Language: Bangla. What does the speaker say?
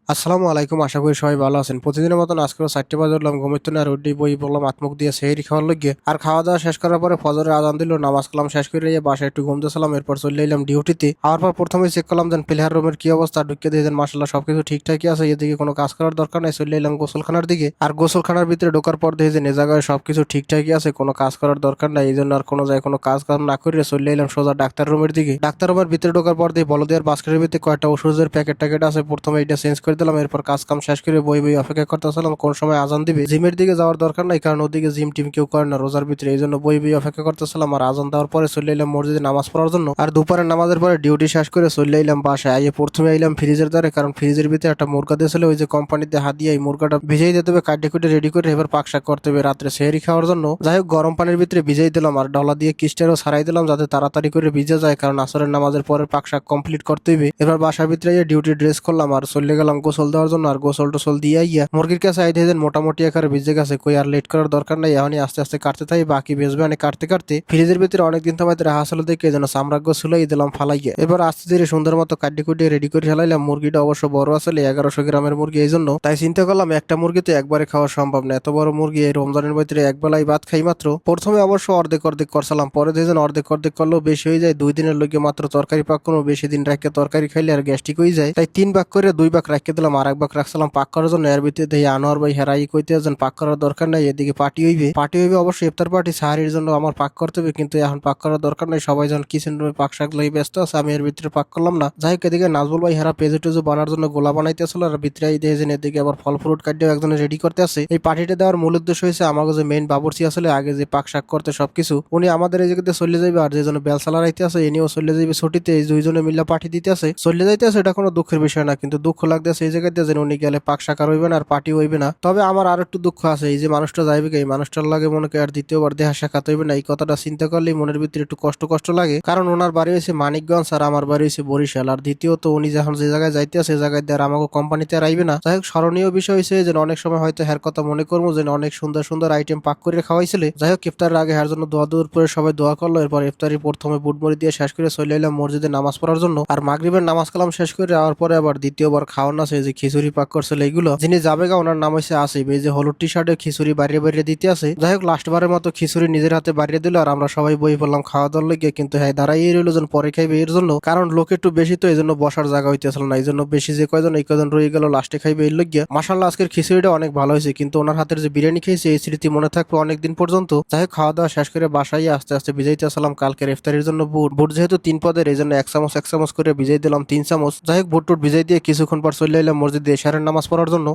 আসসালামু আলাইকুম, আশা করি সবাই ভালো আছেন। প্রতিদিনের মতন আজকেও 4টা বাজে উঠলাম, ঘুমিতে না রোডি বই বললাম আত্মুখ দিয়ে সেহরি খাওয়ার লগে আর খাওয়া দাওয়া শেষ করার পরে ফজরের আজান দিল, নামাজ কালাম শেষ করে বাসায় একটু ঘুমতেছিলাম। এরপর চলে এলাম ডিউটিতে। আওয়ার পর প্রথমে চেক করলাম যেন প্লেয়ার রুমের কি অবস্থা, ঢুকে দিয়ে যেন মাসাল্লাহ সবকিছু ঠিকঠাকই আছে, এদিকে কোনো কাজ করার দরকার নাই। চলে এলাম গোসলখানার দিকে, আর গোসলখানার ভিতরে ঢোকার পর দেখে যে এ জায়গায় সবকিছু ঠিকঠাকই আছে, কোনো কাজ করার দরকার নাই। এই জন্য আর কোনো জায়গায় কোনো কাজ কাম না করে চলে এলাম সোজা ডাক্তার রুমের দিকে। ডাক্তার রুমের ভিতরে ঢোকার পর দিয়ে বলদিয়ার বাস্কেটের ভিতরে কয়েকটা ওষুধের প্যাকেট ট্যাকেট আছে, প্রথমে এটা চেঞ্জ করে দিলাম। এরপর কাজ কাম শেষ করে বই বই অপেক্ষা করতেছিলাম কোন সময় আজান দিবে। জিমের দিকে যাওয়ার দরকার নাই, কারণ ওদিকে জিম টিম কেউ করে না রোজার ভিতরে, এই জন্য বই বই অপেক্ষা করতেছিলাম। আর আজান দেওয়ার পরে চলে এলাম মসজিদে নামাজ পড়ার জন্য। আর দুপুরের নামাজের পরে ডিউটি শেষ করে চলে এলাম বাসায়। আইয়ে প্রথমে আইলাম ফ্রিজের দ্বারে, কারণ ফ্রিজের ভিতরে একটা মুরগা দিয়েছিল, ওই যে কোম্পানিতে হাত দিয়ে এই মুরগাটা ভিজাই দিতে হবে, কাটে কুটে রেডি করে এবার পাক শাক করতে হবে রাত্রে সেহরি খাওয়ার জন্য। যাই হোক, গরম পানির ভিতরে ভিজাই দিলাম আর ডলা দিয়ে কিস্টারও ছাড়াই দিলাম যাতে তাড়াতাড়ি করে ভিজে যায়, কারণ আসরের নামাজের পরে পাক শাক কমপ্লিট করতে হবে। এবার বাসার ভিতরে ডিউটি ড্রেস করলাম আর চলে গেলাম গোসল দেওয়ার জন্য। আর গোসল টোসল দিয়ে আইয়া মুরগির কাছে আই দিয়ে মোটামুটি আকারে ভিজে গেছে, কই আর লেট করার দরকার নাই, এখনই আস্তে আস্তে কাটতে থাকি, বাকি ভেজবে মানে কাটতে কাটতে। ফ্রিজের ভিতরে অনেকদিন তোমাদের রাহা ছিল দেখে যেন সাম্রাজ্য ছুলাই দিলাম ফালাইয়া। এবার আস্তে ধীরে সুন্দর মতো কাটি কুটিয়ে রেডি করে ফেলাইলাম। মুরগিটা অবশ্য বড় আসলে 1100 গ্রামের মুরগি, এই জন্য তাই চিন্তা করলাম একটা মুরগি তো একবারে খাওয়া সম্ভব না, এত বড় মুরগি এই রমজানের ভিতরে এক বেলায় ভাত খাই মাত্র। প্রথমে অবশ্য অর্ধেক অর্ধেক করছিলাম, পরে দেখেন অর্ধেক অর্ধেক করলেও বেশি হয়ে যায়, 2 দিনের লগে মাত্র তরকারি পাক কোনো, বেশি দিন রাখে তরকারি খাইলে আর গ্যাস্ট্রিক হয়ে যায়, তাই 3 ভাগ করে 2 ভাগ রাখতে দিলাম, আর 1 ভাগ রাখছিলাম পাক করার জন্য। এর ভিতরে দেখি আনোয়ার ভাই হেরাই কইতে যেন পাক করার দরকার নাই, এদিকে পার্টি হইবে অবশ্যই ইফতার পার্টি সাহারির জন্য আমার পাক করতে হবে, কিন্তু এখন পাক করার দরকার নাই, সবাই যখন কিচেন রুমে পাক শাক লাগি ব্যস্ত আছে, আমি এর ভিতরে পাক করলাম না। যাই হোক, এদিকে নাজবুল ভাই হেরা পেজু টেজু বানার জন্য গোলা বানাইতেছিল, আর ভিতরে দেখেছেন এদিকে আবার ফল ফ্রুট কাটিয়ে একজন রেডি করতে আছে। এই পার্টিটা দেওয়ার মূল উদ্দেশ্য হয়েছে আমাকে যে মেইন বাবুর্চি আসলে আগে যে পাক শাক করতে সবকিছু, উনি আমাদের এই জায়গাতে চলে যাবে, আর যে জন বেলসালা রাইতে আছে এনিও চলে যাবে ছুটিতে, এই দুইজনে মিল্লা পার্টি দিতে আছে চলে যাইতে আছে। এটা কোনো দুঃখের বিষয় না, কিন্তু দুঃখ লাগতেছে এই জায়গাতে যে উনি গেলে পাক শাক আর হইবে না আর পার্টি হইবে না। তবে আমার আর একটু দুঃখ আছে, এই যে মানুষটা যাইবে, এই মানুষটার লাগে মনে করে আর দ্বিতীয়বার দেহা সাক্ষাৎ হইবে না, এই কথাটা চিন্তা করলেই মনের ভিতরে একটু কষ্ট কষ্ট লাগে, কারণ ওনার বাড়ি হয়েছে মানিকগঞ্জ আর আমার বাড়ি হয়েছে বরিশাল। আর দ্বিতীয়ত উনি যখন যে জায়গায় যাইতে আছে সে জায়গায় দিয়ে আর আমাকে কোম্পানিতে আর আইবে না। যাই হোক, স্মরণীয় বিষয় হয়েছে যে অনেক সময় হয়তো হ্যার কথা মনে করবো যে অনেক সুন্দর সুন্দর আইটেম পাক করে খাওয়াইছিল। যাই হোক, ইফতারের আগে হ্যার জন্য দোয়া দূর করে সবাই দোয়া করলো। এরপর ইফতারি প্রথমে বুটমুড়ি দিয়ে শেষ করে চলে এলাম মসজিদে নামাজ পড়ার জন্য। আর মাগরিবের নামাজ কালাম শেষ করে যাওয়ার পরে আবার দ্বিতীয়বার খাওয়ানো আছে, যে খিচুড়ি পাক করছিল এইগুলো। যিনি যাবে গা ওনার নাম হয়েছে আসিফ, এই যে হলুদ টি শার্টে খিচুড়ি বাড়িয়ে বাড়িয়ে দিতে আছে। যাই হোক, লাস্ট বারের মতো খিচুড়ি নিজের হাতে বাড়িয়ে দিল, আর আমরা সবাই বই পড়লাম খাওয়া দাওয়ার লেগে। কিন্তু হ্যাঁ, দাঁড়াইয়ে রইল যেন পরে খাইবে এর জন্য, কারণ লোক একটু বেশি তো এই জন্য বসার জায়গা হইতেছিল না, এই জন্য বেশি যে কয়জন এই কয়জন রয়ে গেল লাস্টে খাইবে এর লগে। মাশাআল্লাহ, আজকের খিচুড়িটা অনেক ভালো হয়েছে, কিন্তু ওনার হাতের যে বিরিয়ানি খেয়েছে এই স্মৃতি মনে থাকবে অনেকদিন পর্যন্ত। যাই হোক, খাওয়া দাওয়া শেষ করে বাসায় আস্তে আস্তে ভিজাইতে আসলাম কালকের ইফতারির জন্য বুট। বুট যেহেতু 3 পদের, এই জন্য 1 চামচ করে ভিজাই দিলাম 3 চামচ। যাই হোক, বুট টুট ভিজাই দিয়ে কিছুক্ষণ পর চলে এলাম মসজিদে এশারের নামাজ পড়ার জন্য।